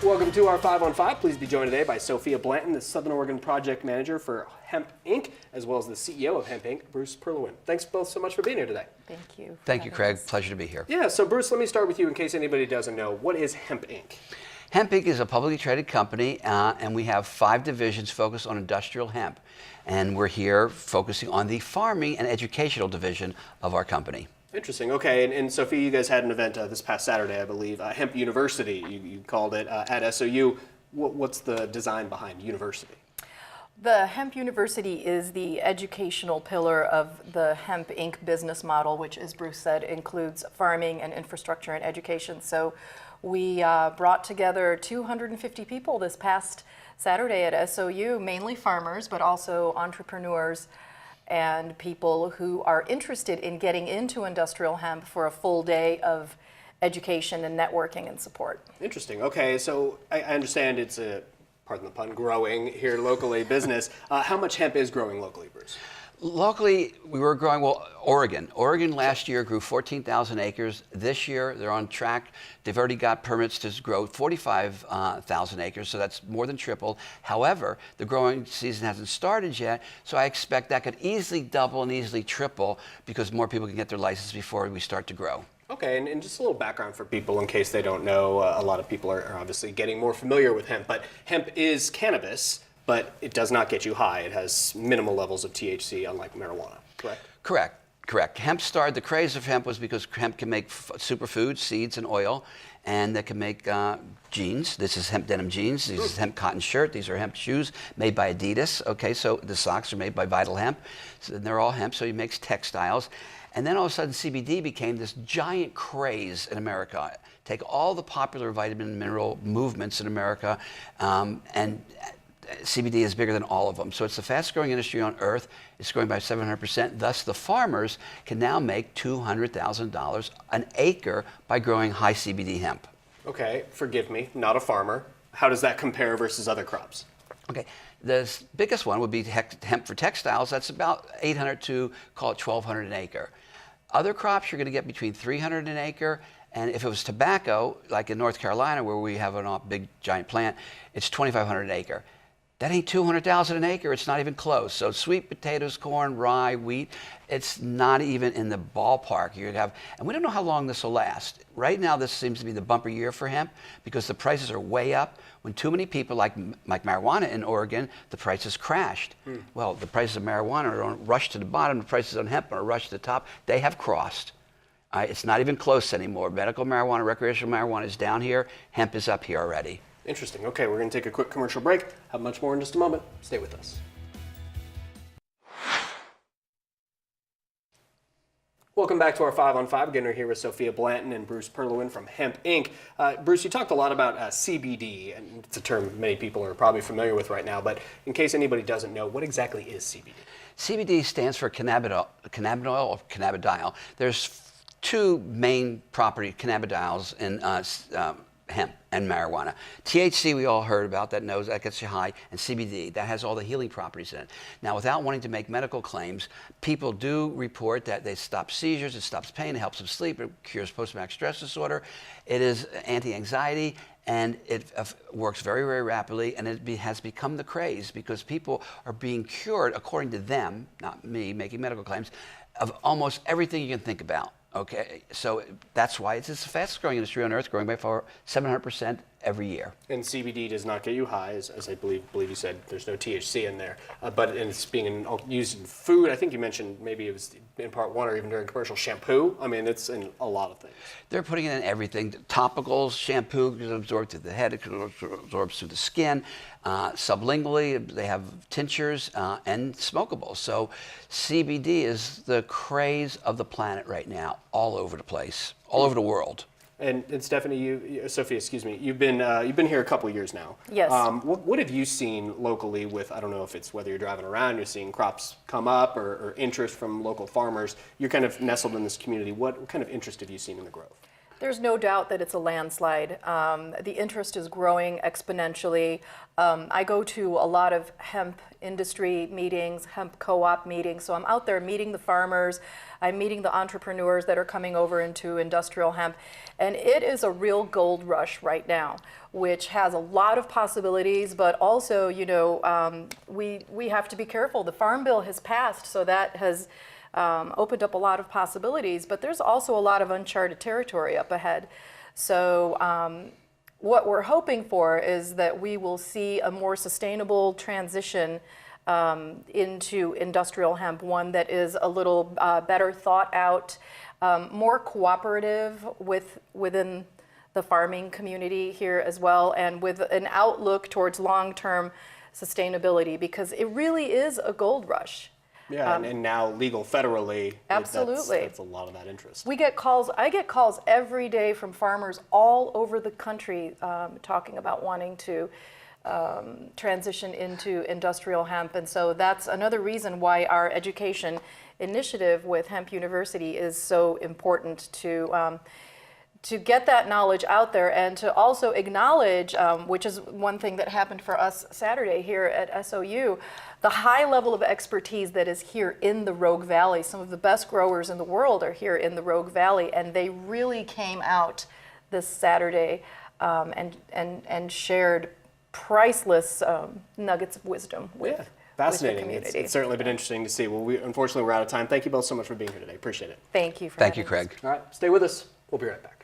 Welcome to our 5 on 5. Please be joined today by Sophia Blanton, the Southern Oregon Project Manager for Hemp Inc., as well as the CEO of Hemp Inc., Bruce Perlowin. Thanks both so much for being here today. Thank you. Thank you, Craig. Pleasure to be here. Yeah, so Bruce, let me start with you in case anybody doesn't know. What is Hemp Inc.? Hemp Inc. is a publicly traded company, and we have 5 divisions focused on industrial hemp. And we're here focusing on the farming and educational division of our company. Interesting. Okay, and Sophia, you guys had an event this past Saturday, I believe, Hemp University, you called it, at SOU. What's the design behind university? The Hemp University is the educational pillar of the Hemp Inc. business model, which, as Bruce said, includes farming and infrastructure and education. So we brought together 250 people this past Saturday at SOU, mainly farmers, but also entrepreneurs and people who are interested in getting into industrial hemp for a full day of education and networking and support. Interesting. Okay, so I understand it's a, pardon the pun, growing here locally business. How much hemp is growing locally, Bruce? Locally, we were growing, Oregon. Oregon last year grew 14,000 acres. This year, they're on track. They've already got permits to grow 45,000 acres, so that's more than triple. However, the growing season hasn't started yet, so I expect that could easily double and easily triple because more people can get their license before we start to grow. Okay, and just a little background for people in case they don't know. A lot of people are obviously getting more familiar with hemp, but hemp is cannabis, but it does not get you high. It has minimal levels of THC, unlike marijuana, correct? Correct. Hemp started, the craze of hemp was because hemp can make superfoods, seeds, and oil, and that can make jeans. This is hemp denim jeans. This is hemp cotton shirt. These are hemp shoes made by Adidas. Okay, so the socks are made by Vital Hemp. So they're all hemp, so he makes textiles. And then all of a sudden CBD became this giant craze in America. Take all the popular vitamin and mineral movements in America, and CBD is bigger than all of them. So it's the fastest growing industry on earth. It's growing by 700%. Thus, the farmers can now make $200,000 an acre by growing high CBD hemp. Okay, forgive me, not a farmer. How does that compare versus other crops? Okay, the biggest one would be hemp for textiles. That's about 800 to, call it 1,200 an acre. Other crops, you're going to get between 300 an acre. And if it was tobacco, like in North Carolina, where we have a big giant plant, it's 2,500 an acre. That ain't 200,000 an acre. It's not even close. So sweet potatoes, corn, rye, wheat, it's not even in the ballpark. You have, and we don't know how long this will last. Right now, this seems to be the bumper year for hemp because the prices are way up. When too many people, like marijuana in Oregon, the prices crashed. Well, the prices of marijuana are on rush to the bottom. The prices on hemp are on rush to the top. They have crossed. It's not even close anymore. Medical marijuana, recreational marijuana is down here. Hemp is up here already. Interesting. Okay, we're going to take a quick commercial break. Have much more in just a moment. Stay with us. Welcome back to our 5 on 5. Again, we're here with Sophia Blanton and Bruce Perlowin from Hemp Inc. Bruce, you talked a lot about CBD, and it's a term many people are probably familiar with right now, but in case anybody doesn't know, what exactly is CBD? CBD stands for cannabinoid or cannabidiol. There's 2 main property cannabidiols in hemp and marijuana. THC we all heard about, that gets you high, and CBD, that has all the healing properties in it. Now, without wanting to make medical claims, people do report that they stop seizures, it stops pain, it helps them sleep, it cures post-traumatic stress disorder, it is anti-anxiety, and it works very, very rapidly, and it has become the craze because people are being cured, according to them, not me making medical claims, of almost everything you can think about. Okay, so that's why it's the fastest growing industry on earth, growing by 700% every year. And CBD does not get you high, as I believe you said. There's no THC in there, but it's being used in food. I think you mentioned maybe it was in part 1 or even during commercial shampoo. I mean, it's in a lot of things. They're putting it in everything. Topicals, shampoo can absorb through the head, it can absorb through the skin. Sublingually, they have tinctures and smokables. So CBD is the craze of the planet right now, all over the place, all over the world. And Stephanie, Sophia, excuse me, you've been here a couple years now. Yes. What have you seen locally with, I don't know if it's whether you're driving around, you're seeing crops come up or interest from local farmers. You're kind of nestled in this community. What kind of interest have you seen in the growth? There's no doubt that it's a landslide. The interest is growing exponentially. I go to a lot of hemp industry meetings, hemp co-op meetings, so I'm out there meeting the farmers, I'm meeting the entrepreneurs that are coming over into industrial hemp, and it is a real gold rush right now, which has a lot of possibilities, but also, you know, we have to be careful. The Farm Bill has passed, so that has opened up a lot of possibilities, but there's also a lot of uncharted territory up ahead. So what we're hoping for is that we will see a more sustainable transition into industrial hemp, one that is a little better thought out, more cooperative within the farming community here as well, and with an outlook towards long-term sustainability, because it really is a gold rush. Yeah, and now legal federally. Absolutely. That's a lot of that interest. We get calls, I get calls every day from farmers all over the country talking about wanting to transition into industrial hemp. And so that's another reason why our education initiative with Hemp University is so important to get that knowledge out there, and to also acknowledge, which is one thing that happened for us Saturday here at SOU, the high level of expertise that is here in the Rogue Valley. Some of the best growers in the world are here in the Rogue Valley, and they really came out this Saturday and shared priceless nuggets of wisdom with, fascinating. with the community. It's certainly been interesting to see. Well, unfortunately, we're out of time. Thank you both so much for being here today. Appreciate it. Thank you for Thank you, having us. Craig. All right, stay with us. We'll be right back.